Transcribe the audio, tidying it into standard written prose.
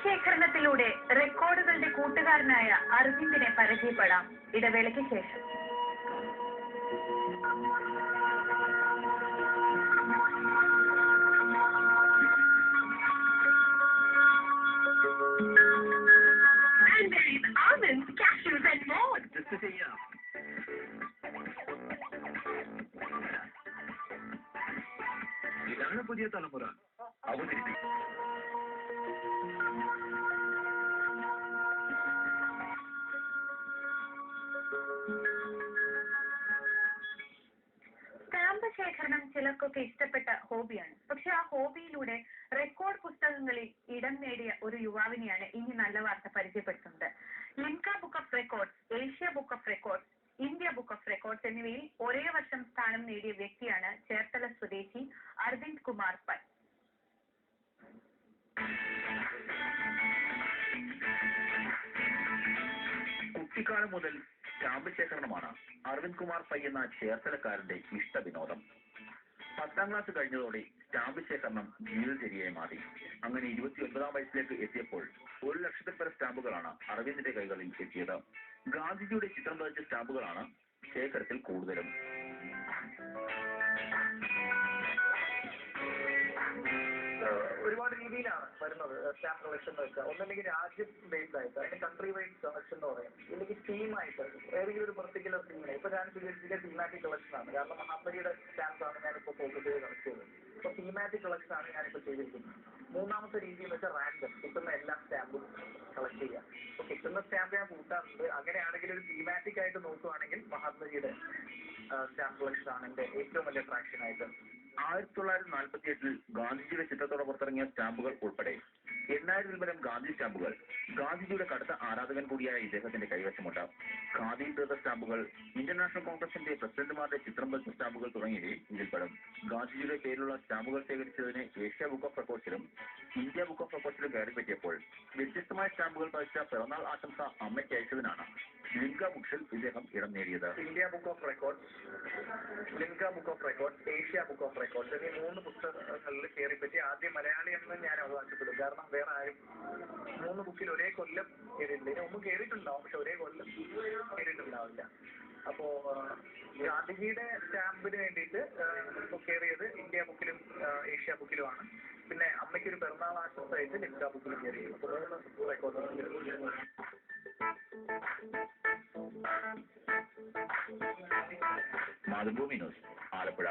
Stamp റെക്കോർഡുകളുടെ കൂട്ടുകാരനായ അരവിന്ദിനെ പരിചയപ്പെടാം ഇടവേളയ്ക്ക് ശേഷം. ഇതാണ് പുതിയ തലമുറ അവതരിപ്പിക്കും. സ്റ്റാമ്പ് ശേഖരണം ചിലർക്കൊക്കെ ഇഷ്ടപ്പെട്ട ഹോബിയാണ്. പക്ഷെ ആ ഹോബിയിലൂടെ റെക്കോർഡ് പുസ്തകങ്ങളിൽ ഇടം നേടിയ ഒരു യുവാവിനെയാണ് ഇനി നല്ല വാർത്ത പരിചയപ്പെടുത്തുന്നത്. Limca book of records, Asia book of records, India book of records എന്നിവയിൽ ഒരേ വർഷം സ്ഥാനം നേടിയ വ്യക്തിയാണ് ചേർത്തല സ്വദേശി അരവിന്ദ് കുമാർ പൈ. കുട്ടിക്കാലം മുതൽ സ്റ്റാമ്പ് ശേഖരണമാണ് അരവിന്ദ് കുമാർ പൈ എന്ന ചേർത്തലക്കാരന്റെ ഇഷ്ട വിനോദം. 10ാം ക്ലാസ് കഴിഞ്ഞതോടെ സ്റ്റാമ്പ് ശേഖരണം ജീവിതചര്യയായി മാറി. അങ്ങനെ 29ാം വയസ്സിലേക്ക് എത്തിയപ്പോൾ 1 ലക്ഷത്തിൽ പരം സ്റ്റാമ്പുകളാണ് അരവിന്ദിന്റെ കൈകളിൽ എത്തിയത്. ഗാന്ധിജിയുടെ ചിത്രം പതിച്ച സ്റ്റാമ്പുകളാണ് ശേഖരത്തിൽ കൂടുതലും. ഒരുപാട് രീതിയിലാണ് വരുന്നത് സ്റ്റാമ്പ് കളക്ഷൻ എന്ന് വെച്ചാൽ. ഒന്നല്ലെങ്കിൽ രാജ്യം ബേസ്ഡ് ആയിട്ട്, അതിന് കൺട്രി വൈസ് കളക്ഷൻ എന്ന് പറയും. ഇല്ലെങ്കിൽ തീമായിട്ട് ഏതെങ്കിലും ഒരു പെർട്ടിക്കുലർ തീമിനെ. ഇപ്പൊ ഞാൻ സ്വീകരിച്ചിട്ട് തീമാറ്റിക് കളക്ഷൻ ആണ്. കാരണം മഹാത്മജിയുടെ സ്റ്റാമ്പ്സ് ആണ് ഞാനിപ്പോൾ ഫോക്കസ് ചെയ്ത് കളക്ട് ചെയ്തത്. ഇപ്പൊ തീമാറ്റിക് കളക്ഷൻ ആണ് ഞാനിപ്പോൾ ചെയ്തിരിക്കുന്നത്. മൂന്നാമത്തെ രീതി എന്ന് വെച്ചാൽ റാൻഡം, കിട്ടുന്ന എല്ലാ സ്റ്റാമ്പും കളക്ട് ചെയ്യുക. അപ്പൊ കിട്ടുന്ന സ്റ്റാമ്പ് ഞാൻ കൂട്ടാറുണ്ട്. അങ്ങനെയാണെങ്കിൽ ഒരു തീമാറ്റിക് ആയിട്ട് നോക്കുകയാണെങ്കിൽ മഹാത്മജിയുടെ സ്റ്റാമ്പ് കളക്ഷൻ ആണ് എന്റെ ഏറ്റവും വലിയ അട്രാക്ഷൻ ആയിട്ട്. 1948 ഗാന്ധിജിയുടെ ചിത്രത്തോടെ പുറത്തിറങ്ങിയ സ്റ്റാമ്പുകൾ ഉൾപ്പെടെ 8000 പരം ഗാന്ധി സ്റ്റാമ്പുകൾ ഗാന്ധിജിയുടെ കടുത്ത ആരാധകൻ കൂടിയായ ഇദ്ദേഹത്തിന്റെ കൈവശമുണ്ട്. ഖാദി തീർത്ത സ്റ്റാമ്പുകൾ, ഇന്റർനാഷണൽ കോൺഗ്രസിന്റെ പ്രസിഡന്റുമാരുടെ ചിത്രം പതിച്ച സ്റ്റാമ്പുകൾ തുടങ്ങിയവയും ഇതിൽപ്പെടും. ഗാന്ധിജിയുടെ പേരിലുള്ള സ്റ്റാമ്പുകൾ ശേഖരിച്ചതിന് ഏഷ്യ ബുക്ക് ഓഫ് റെക്കോർഡ്സിലും ഇന്ത്യ ബുക്ക് ഓഫ് റെക്കോർഡ്സിലും കയറി പറ്റിയപ്പോൾ വ്യത്യസ്തമായ സ്റ്റാമ്പുകൾ പതിച്ച പിറന്നാൾ ആശംസ അമ്മയ്ക്ക് അയച്ചതിനാണ് ലിംക ബുക്സിൽ ഇദ്ദേഹം ഇടം നേടിയത്. India book of records, Limca book of records, Asia book of records എന്നീ 3 പുസ്തകങ്ങളിൽ കയറിപ്പറ്റി ആദ്യം മലയാളി എന്ന് ഞാൻ അവകാശപ്പെടും. കാരണം വേറെ ആരും 3 ബുക്കിൽ ഒരേ കൊല്ലം കയറിയിട്ടില്ല. ഒന്നും കയറിയിട്ടുണ്ടാവും, പക്ഷെ ഒരേ കൊല്ലം കയറിയിട്ടുണ്ടാവില്ല. അപ്പോ ഗാന്ധിജിയുടെ സ്റ്റാമ്പിന് വേണ്ടിയിട്ട് കയറിയത് ഇന്ത്യ ബുക്കിലും ഏഷ്യ ബുക്കിലുമാണ്. പിന്നെ അമ്മയ്ക്കൊരു പിറന്നാൾ ആശംസയായിട്ട് ലിംക ബുക്കിലും കയറിയത്. അപ്പോൾ 3 റെക്കോർഡുകൾ. മാതൃഭൂമി ന്യൂസ്, ആലപ്പുഴ.